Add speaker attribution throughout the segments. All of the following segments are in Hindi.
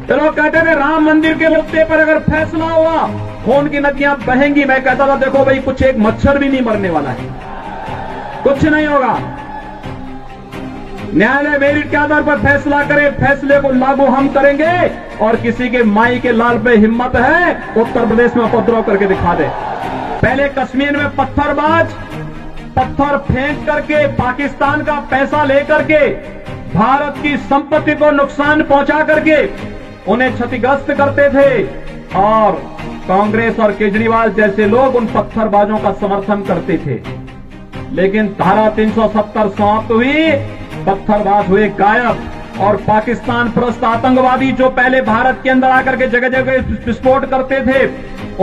Speaker 1: तो लोग कहते थे राम मंदिर के मुद्दे पर अगर फैसला हुआ खून की नदियां बहेंगी। मैं कहता था देखो भाई, कुछ एक मच्छर भी नहीं मरने वाला है, कुछ नहीं होगा। न्यायालय मेरिट के आधार पर फैसला करे, फैसले को लागू हम करेंगे। और किसी के माई के लाल पे हिम्मत है उत्तर प्रदेश में उपद्रव करके दिखा दे। पहले कश्मीर में पत्थरबाज पत्थर फेंक करके पाकिस्तान का पैसा लेकर के भारत की संपत्ति को नुकसान पहुंचा करके उन्हें क्षतिग्रस्त करते थे, और कांग्रेस और केजरीवाल जैसे लोग उन पत्थरबाजों का समर्थन करते थे। लेकिन धारा 370 समाप्त हुई, पत्थरबाज हुए गायब, और पाकिस्तान प्रस्त आतंकवादी जो पहले भारत के अंदर आकर के जगह जगह विस्फोट करते थे,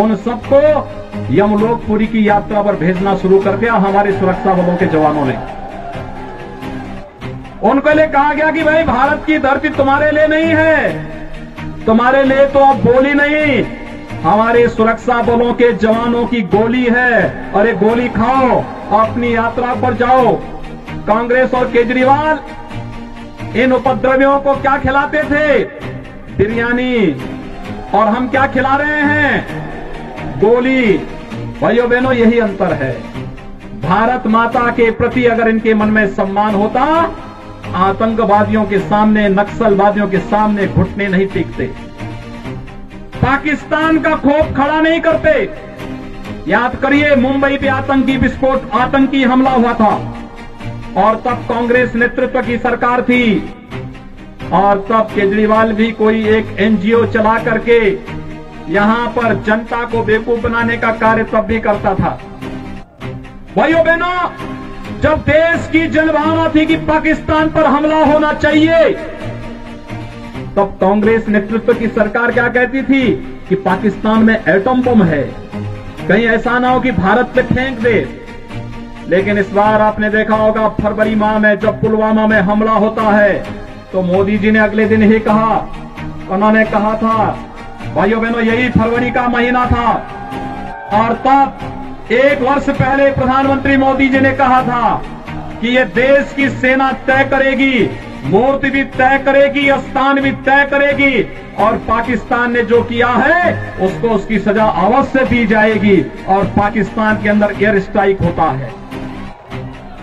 Speaker 1: उन सबको यमलोकपुरी की यात्रा पर भेजना शुरू कर दिया हमारे सुरक्षा बलों के जवानों ने। उनको लिए कहा गया कि भाई भारत की धरती तुम्हारे लिए नहीं है, तुम्हारे लिए तो अब गोली नहीं, हमारे सुरक्षा बलों के जवानों की गोली है, और एक गोली खाओ, अपनी यात्रा पर जाओ। कांग्रेस और केजरीवाल इन उपद्रवियों को क्या खिलाते थे? बिरयानी। और हम क्या खिला रहे हैं? गोली। भाइयों बहनों, यही अंतर है। भारत माता के प्रति अगर इनके मन में सम्मान होता, आतंकवादियों के सामने, नक्सलवादियों के सामने घुटने नहीं टेकते, पाकिस्तान का खौफ खड़ा नहीं करते। याद करिए, मुंबई पे आतंकी विस्फोट, आतंकी हमला हुआ था, और तब कांग्रेस नेतृत्व की सरकार थी, और तब केजरीवाल भी कोई एक एनजीओ चला करके यहां पर जनता को बेवकूफ बनाने का कार्य तब भी करता था। भाइयों बहनों, जब देश की जनभावना थी कि पाकिस्तान पर हमला होना चाहिए, तब कांग्रेस नेतृत्व की सरकार क्या कहती थी कि पाकिस्तान में एटम बम है, कहीं ऐसा ना हो कि भारत पे फेंक दे। लेकिन इस बार आपने देखा होगा, फरवरी माह में जब पुलवामा में हमला होता है, तो मोदी जी ने अगले दिन ही कहा, उन्होंने कहा था, भाइयों बहनों, यही फरवरी का महीना था, और तब 1 वर्ष पहले प्रधानमंत्री मोदी जी ने कहा था कि ये देश की सेना तय करेगी, मूर्ति भी तय करेगी, स्थान भी तय करेगी, और पाकिस्तान ने जो किया है उसको उसकी सजा अवश्य दी जाएगी, और पाकिस्तान के अंदर एयर स्ट्राइक होता है।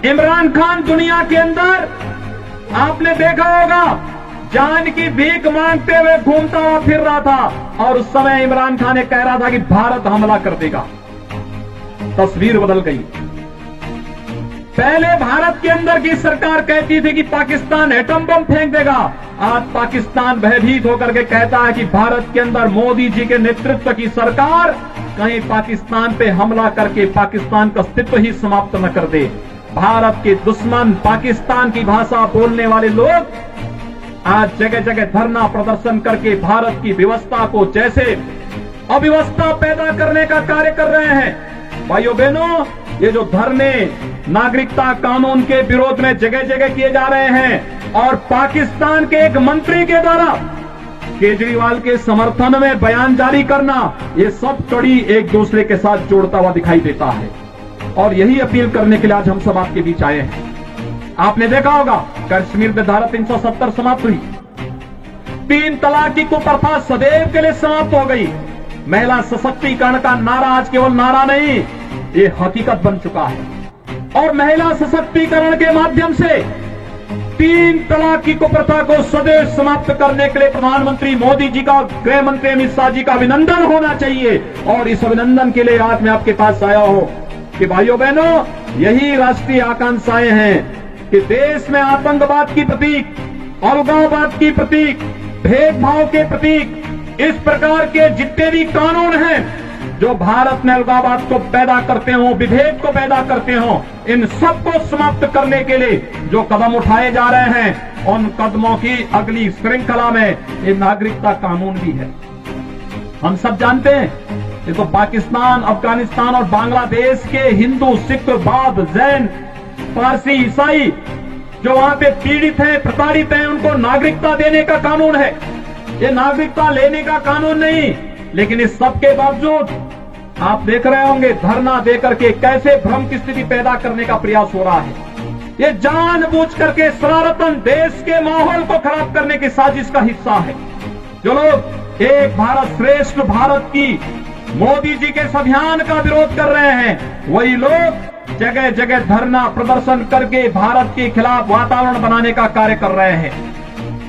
Speaker 1: इमरान खान दुनिया के अंदर आपने देखा होगा, जान की भीख मांगते हुए घूमता हुआ फिर रहा था, और उस समय इमरान खान ने कह रहा था कि भारत हमला कर देगा। तस्वीर बदल गई। पहले भारत के अंदर की सरकार कहती थी कि पाकिस्तान एटम बम फेंक देगा, आज पाकिस्तान भयभीत होकर के कहता है कि भारत के अंदर मोदी जी के नेतृत्व की सरकार कहीं पाकिस्तान पे हमला करके पाकिस्तान का अस्तित्व ही समाप्त न कर दे। भारत के दुश्मन, पाकिस्तान की भाषा बोलने वाले लोग आज जगह जगह धरना प्रदर्शन करके भारत की व्यवस्था को जैसे अव्यवस्था पैदा करने का कार्य कर रहे हैं। भाइयों बहनों, ये जो धरने नागरिकता कानून के विरोध में जगह जगह किए जा रहे हैं, और पाकिस्तान के एक मंत्री के द्वारा केजरीवाल के समर्थन में बयान जारी करना, ये सब कड़ी एक दूसरे के साथ जोड़ता हुआ दिखाई देता है। और यही अपील करने के लिए आज हम सब आपके बीच आए हैं। आपने देखा होगा, कश्मीर में धारा 370 समाप्त हुई, 3 तलाक की कुप्रथा सदैव के लिए समाप्त हो गई। महिला सशक्तिकरण का नारा आज केवल नारा नहीं, ये हकीकत बन चुका है। और महिला सशक्तिकरण के माध्यम से 3 तलाक की कुप्रथा को सदैव समाप्त करने के लिए प्रधानमंत्री मोदी जी का, गृह मंत्री अमित शाह जी का अभिनंदन होना चाहिए। और इस अभिनंदन के लिए आज मैं आपके पास आया हूं कि भाइयों बहनों, यही राष्ट्रीय आकांक्षाएं हैं कि देश में आतंकवाद की प्रतीक, अलगाववाद की प्रतीक, भेदभाव के प्रतीक, इस प्रकार के जितने भी कानून हैं जो भारत में अलगाववाद को पैदा करते हो, विभेद को पैदा करते हो, इन सबको समाप्त करने के लिए जो कदम उठाए जा रहे हैं, उन कदमों की अगली श्रृंखला में ये नागरिकता कानून भी है। हम सब जानते हैं, ये तो पाकिस्तान, अफगानिस्तान और बांग्लादेश के हिंदू, सिख, बौद्ध, जैन, पारसी, ईसाई जो वहां पे पीड़ित हैं, प्रताड़ित हैं, उनको नागरिकता देने का कानून है। ये नागरिकता लेने का कानून नहीं। लेकिन इस सब के बावजूद आप देख रहे होंगे, धरना देकर के कैसे भ्रम की स्थिति पैदा करने का प्रयास हो रहा है। ये जानबूझ करके शरारतन देश के माहौल को खराब करने की साजिश का हिस्सा है। जो लोग एक भारत श्रेष्ठ भारत की मोदी जी के इस अभियान का विरोध कर रहे हैं, वही लोग जगह जगह धरना प्रदर्शन करके भारत के खिलाफ वातावरण बनाने का कार्य कर रहे हैं।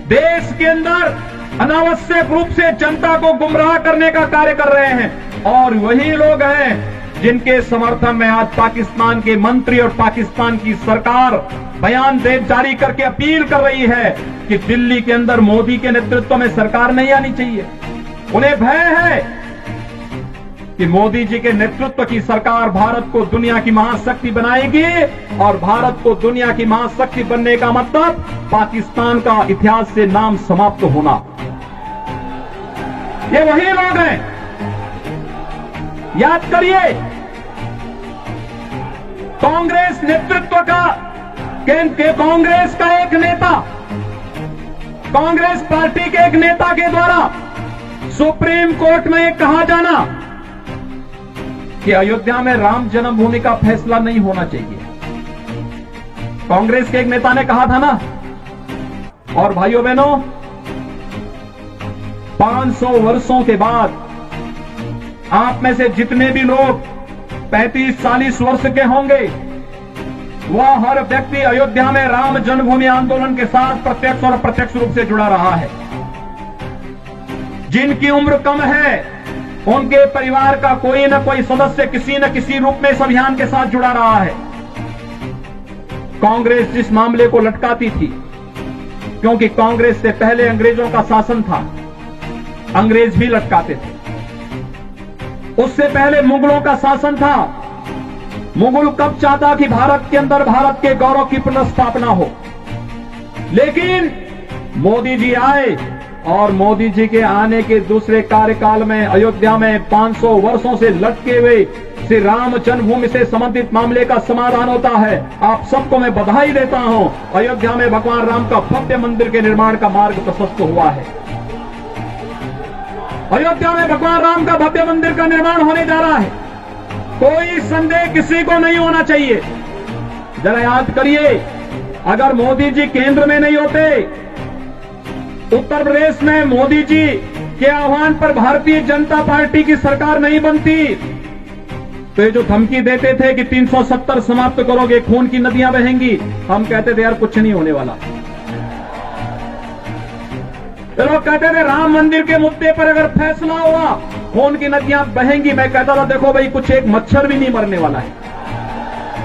Speaker 1: देश के अंदर अनावश्यक रूप से जनता को गुमराह करने का कार्य कर रहे हैं, और वही लोग हैं जिनके समर्थन में आज पाकिस्तान के मंत्री और पाकिस्तान की सरकार बयान जारी करके अपील कर रही है कि दिल्ली के अंदर मोदी के नेतृत्व में सरकार नहीं आनी चाहिए। उन्हें भय है कि मोदी जी के नेतृत्व की सरकार भारत को दुनिया की महाशक्ति बनाएगी, और भारत को दुनिया की महाशक्ति बनने का मतलब पाकिस्तान का इतिहास से नाम समाप्त होना। ये वही लोग हैं, याद करिए, कांग्रेस नेतृत्व का कांग्रेस का एक नेता, कांग्रेस पार्टी के एक नेता के द्वारा सुप्रीम कोर्ट में यह कहा जाना कि अयोध्या में राम जन्मभूमि का फैसला नहीं होना चाहिए, कांग्रेस के एक नेता ने कहा था ना। और भाइयों बहनों, 500 वर्षों के बाद आप में से जितने भी लोग 35-40 वर्ष के होंगे, वह हर व्यक्ति अयोध्या में राम जन्मभूमि आंदोलन के साथ प्रत्यक्ष और अप्रत्यक्ष रूप से जुड़ा रहा है। जिनकी उम्र कम है, उनके परिवार का कोई न कोई सदस्य किसी न किसी रूप में इस अभियान के साथ जुड़ा रहा है। कांग्रेस जिस मामले को लटकाती थी, क्योंकि कांग्रेस से पहले अंग्रेजों का शासन था, अंग्रेज भी लटकाते थे। उससे पहले मुगलों का शासन था, मुगल कब चाहता कि भारत के अंदर भारत के गौरव की पुनर्स्थापना हो। लेकिन मोदी जी आए, और मोदी जी के आने के दूसरे कार्यकाल में अयोध्या में 500 वर्षों से लटके हुए श्री राम जन्मभूमि से संबंधित मामले का समाधान होता है। आप सबको मैं बधाई देता हूं। अयोध्या में भगवान राम का भव्य मंदिर के निर्माण का मार्ग प्रशस्त हुआ है। अयोध्या में भगवान राम का भव्य मंदिर का निर्माण होने जा रहा है, कोई संदेह किसी को नहीं होना चाहिए। जरा याद करिए, अगर मोदी जी केंद्र में नहीं होते, उत्तर प्रदेश में मोदी जी के आह्वान पर भारतीय जनता पार्टी की सरकार नहीं बनती, तो ये जो धमकी देते थे कि 370 समाप्त करोगे, खून की नदियां बहेंगी, हम कहते थे यार कुछ नहीं होने वाला। तो लोग कहते थे राम मंदिर के मुद्दे पर अगर फैसला हुआ, खून की नदियां बहेंगी। मैं कहता था देखो भाई, कुछ एक मच्छर भी नहीं मरने वाला है,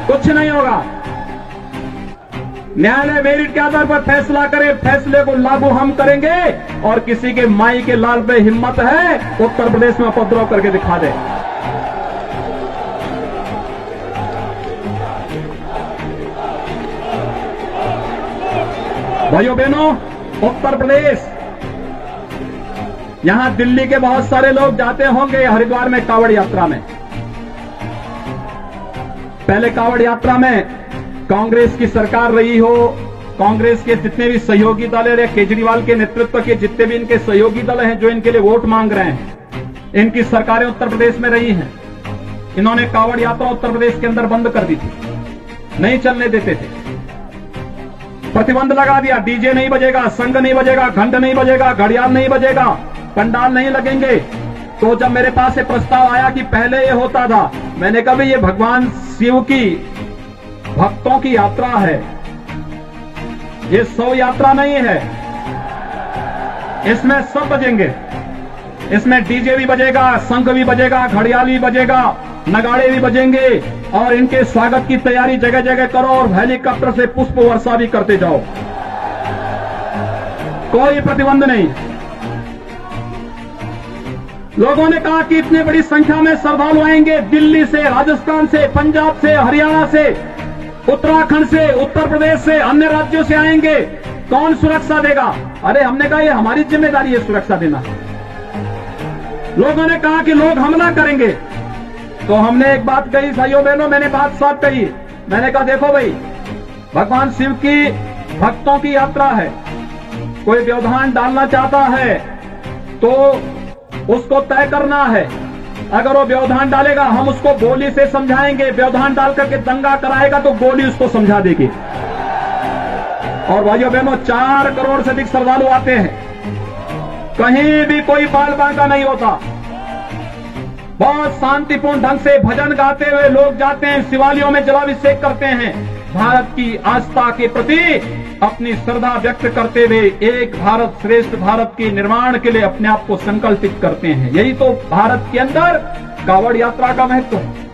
Speaker 1: कुछ नहीं होगा। न्यायालय मेरिट के आधार पर फैसला करे, फैसले को लागू हम करेंगे, और किसी के माई के लाल पे हिम्मत है उत्तर प्रदेश में उपद्रव करके दिखा दे। भाइयों बहनों, उत्तर प्रदेश, यहां दिल्ली के बहुत सारे लोग जाते होंगे हरिद्वार में कांवड़ यात्रा में। पहले कांवड़ यात्रा में कांग्रेस की सरकार रही हो, कांग्रेस के जितने भी सहयोगी दल है, केजरीवाल के नेतृत्व के जितने भी इनके सहयोगी दल हैं जो इनके लिए वोट मांग रहे हैं, इनकी सरकारें उत्तर प्रदेश में रही हैं। इन्होंने कांवड़ यात्रा उत्तर प्रदेश के अंदर बंद कर दी थी, नहीं चलने देते थे, प्रतिबंध लगा दिया। डीजे नहीं बजेगा, संघ नहीं बजेगा, घंट नहीं बजेगा, घड़ियाल नहीं बजेगा, पंडाल नहीं लगेंगे। तो जब मेरे पास ये प्रस्ताव आया कि पहले ये होता था, मैंने कहा ये भगवान शिव की भक्तों की यात्रा है, ये 100 यात्रा नहीं है, इसमें सब बजेंगे, इसमें डीजे भी बजेगा, शंख भी बजेगा, घड़ियाल भी बजेगा, नगाड़े भी बजेंगे, और इनके स्वागत की तैयारी जगह जगह करो, और हेलीकॉप्टर से पुष्प वर्षा भी करते जाओ, कोई प्रतिबंध नहीं। लोगों ने कहा कि इतनी बड़ी संख्या में श्रद्धालु आएंगे, दिल्ली से, राजस्थान से, पंजाब से, हरियाणा से, उत्तराखंड से, उत्तर प्रदेश से, अन्य राज्यों से आएंगे, कौन सुरक्षा देगा? अरे हमने कहा ये हमारी जिम्मेदारी है सुरक्षा देना। लोगों ने कहा कि लोग हमला करेंगे, तो हमने एक बात कही, भाइयों बहनों, मैंने बात साफ कही। मैंने कहा देखो भाई, भगवान शिव की भक्तों की यात्रा है, कोई व्यवधान डालना चाहता है तो उसको तय करना है। अगर वो व्यवधान डालेगा, हम उसको गोली से समझाएंगे, व्यवधान डाल करके दंगा कराएगा तो गोली उसको समझा देगी। और भाइयों बहनों, 4 करोड़ से अधिक श्रद्धालु आते हैं, कहीं भी कोई बाल बांका नहीं होता। बहुत शांतिपूर्ण ढंग से भजन गाते हुए लोग जाते हैं, शिवालयों में जलाभिषेक करते हैं, भारत की आस्था के प्रति अपनी श्रद्धा व्यक्त करते हुए एक भारत श्रेष्ठ भारत के निर्माण के लिए अपने आप को संकल्पित करते हैं। यही तो भारत के अंदर कांवड़ यात्रा का महत्व है।